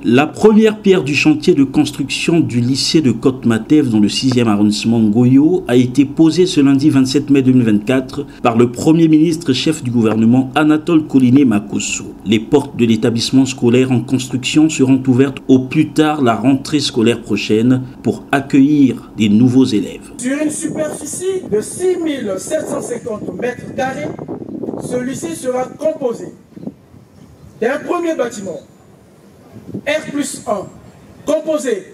La première pierre du chantier de construction du lycée de Côte-Matev dans le 6e arrondissement Ngoyo a été posée ce lundi 27 mai 2024 par le Premier ministre chef du gouvernement Anatole Koliné Makosso. Les portes de l'établissement scolaire en construction seront ouvertes au plus tard la rentrée scolaire prochaine pour accueillir des nouveaux élèves. Sur une superficie de 6 750 mètres carrés, ce lycée sera composé d'un premier bâtiment R+1, composé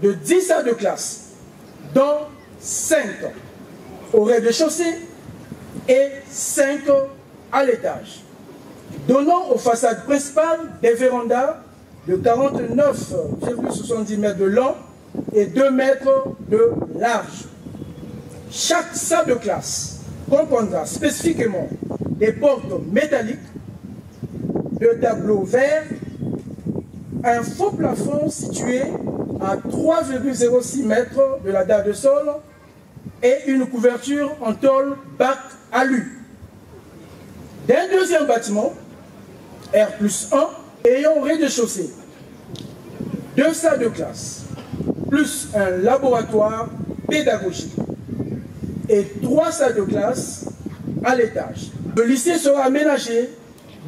de 10 salles de classe, dont 5 au rez-de-chaussée et 5 à l'étage, donnant aux façades principales des vérandas de 49,70 mètres de long et 2 mètres de large. Chaque salle de classe comprendra spécifiquement des portes métalliques, de tableaux verts, un faux plafond situé à 3,06 mètres de la dalle de sol et une couverture en tôle bac alu. D'un deuxième bâtiment, R+1, ayant au rez-de-chaussée 2 salles de classe, plus un laboratoire pédagogique et 3 salles de classe à l'étage. Le lycée sera aménagé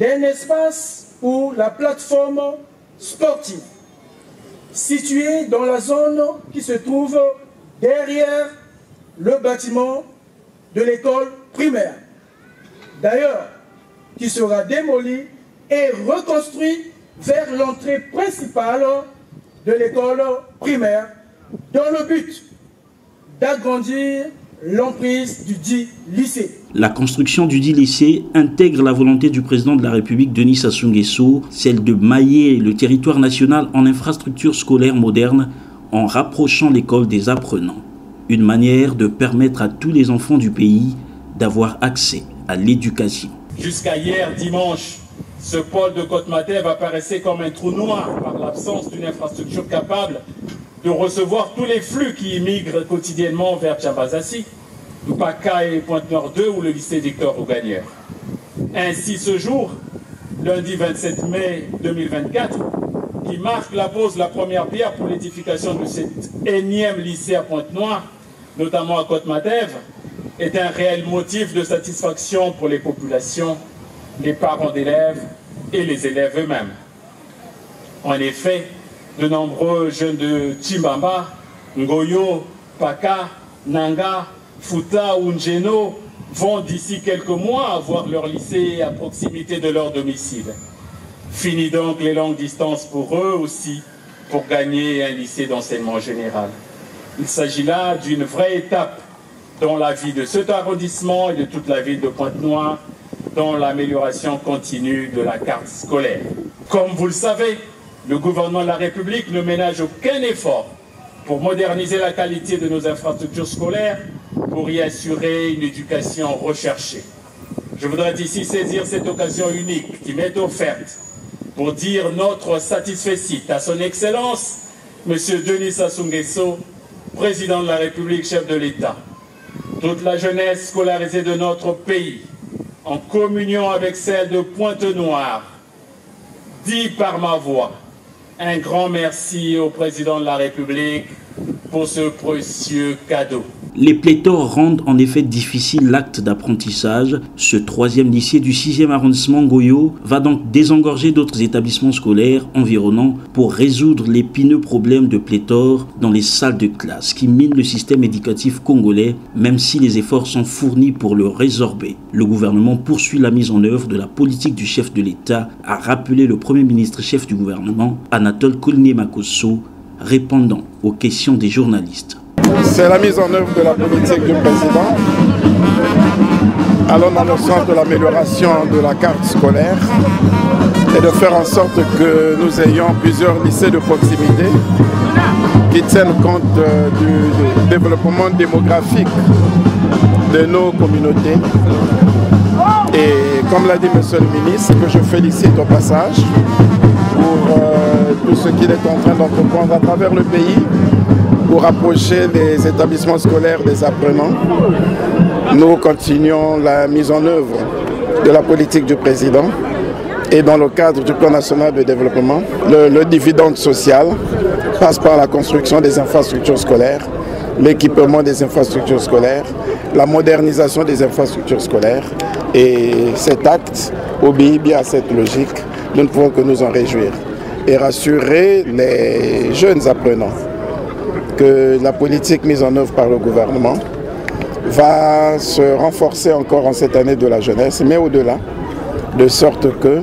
d'un espace pour la plateforme sportive, située dans la zone qui se trouve derrière le bâtiment de l'école primaire. D'ailleurs, qui sera démoli et reconstruit vers l'entrée principale de l'école primaire dans le but d'agrandir l'emprise du dit lycée. La construction du dit lycée intègre la volonté du président de la République Denis Sassou Nguesso, celle de mailler le territoire national en infrastructures scolaires modernes en rapprochant l'école des apprenants. Une manière de permettre à tous les enfants du pays d'avoir accès à l'éducation. Jusqu'à hier dimanche, ce pôle de Côte-Matev apparaissait comme un trou noir par l'absence d'une infrastructure capable de recevoir tous les flux qui immigrent quotidiennement vers Tchambazassi, Mpaka et Pointe-Nord 2 ou le lycée Victor Augagneur. Ainsi ce jour, lundi 27 mai 2024, qui marque la pose de la première pierre pour l'édification de cet énième lycée à Pointe-Noire, notamment à Côte-Matev, est un réel motif de satisfaction pour les populations, les parents d'élèves et les élèves eux-mêmes. En effet, de nombreux jeunes de Chimbamba, Ngoyo, Paka, Nanga, Futa ou Njeno vont d'ici quelques mois avoir leur lycée à proximité de leur domicile. Fini donc les longues distances pour eux aussi, pour gagner un lycée d'enseignement général. Il s'agit là d'une vraie étape dans la vie de cet arrondissement et de toute la ville de Pointe-Noire, dans l'amélioration continue de la carte scolaire. Comme vous le savez, le gouvernement de la République ne ménage aucun effort pour moderniser la qualité de nos infrastructures scolaires, pour y assurer une éducation recherchée. Je voudrais ici saisir cette occasion unique qui m'est offerte pour dire notre satisfecit à son Excellence, M. Denis Sassou Nguesso, Président de la République, chef de l'État. Toute la jeunesse scolarisée de notre pays, en communion avec celle de Pointe-Noire, dit par ma voix un grand merci au Président de la République pour ce précieux cadeau. Les pléthores rendent en effet difficile l'acte d'apprentissage. Ce 3e lycée du 6e arrondissement Ngoyo va donc désengorger d'autres établissements scolaires environnants pour résoudre l'épineux problème de pléthore dans les salles de classe qui minent le système éducatif congolais, même si les efforts sont fournis pour le résorber. Le gouvernement poursuit la mise en œuvre de la politique du chef de l'État, a rappelé le Premier ministre chef du gouvernement, Anatole Koliné Makosso, répondant aux questions des journalistes. C'est la mise en œuvre de la politique du président, allant dans le sens de l'amélioration de la carte scolaire et de faire en sorte que nous ayons plusieurs lycées de proximité qui tiennent compte du développement démographique de nos communautés. Et comme l'a dit M. le ministre, que je félicite au passage pour tout ce qu'il est en train d'entreprendre à travers le pays, pour rapprocher les établissements scolaires des apprenants. Nous continuons la mise en œuvre de la politique du président Et dans le cadre du plan national de développement, le dividende social passe par la construction des infrastructures scolaires, l'équipement des infrastructures scolaires, la modernisation des infrastructures scolaires. Et cet acte obéit bien à cette logique. Nous ne pouvons que nous en réjouir et rassurer les jeunes apprenants que la politique mise en œuvre par le gouvernement va se renforcer encore en cette année de la jeunesse, mais au-delà, de sorte que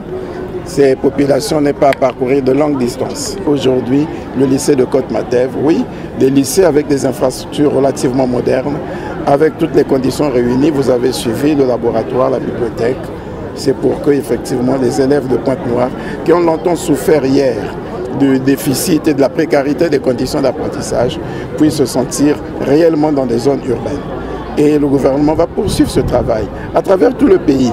ces populations n'aient pas à parcourir de longues distances. Aujourd'hui, le lycée de Côte-Matev, oui, des lycées avec des infrastructures relativement modernes, avec toutes les conditions réunies. Vous avez suivi le laboratoire, la bibliothèque. C'est pour que, effectivement, les élèves de Pointe-Noire, qui ont longtemps souffert hier du déficit et de la précarité des conditions d'apprentissage, puissent se sentir réellement dans des zones urbaines. Et le gouvernement va poursuivre ce travail à travers tout le pays.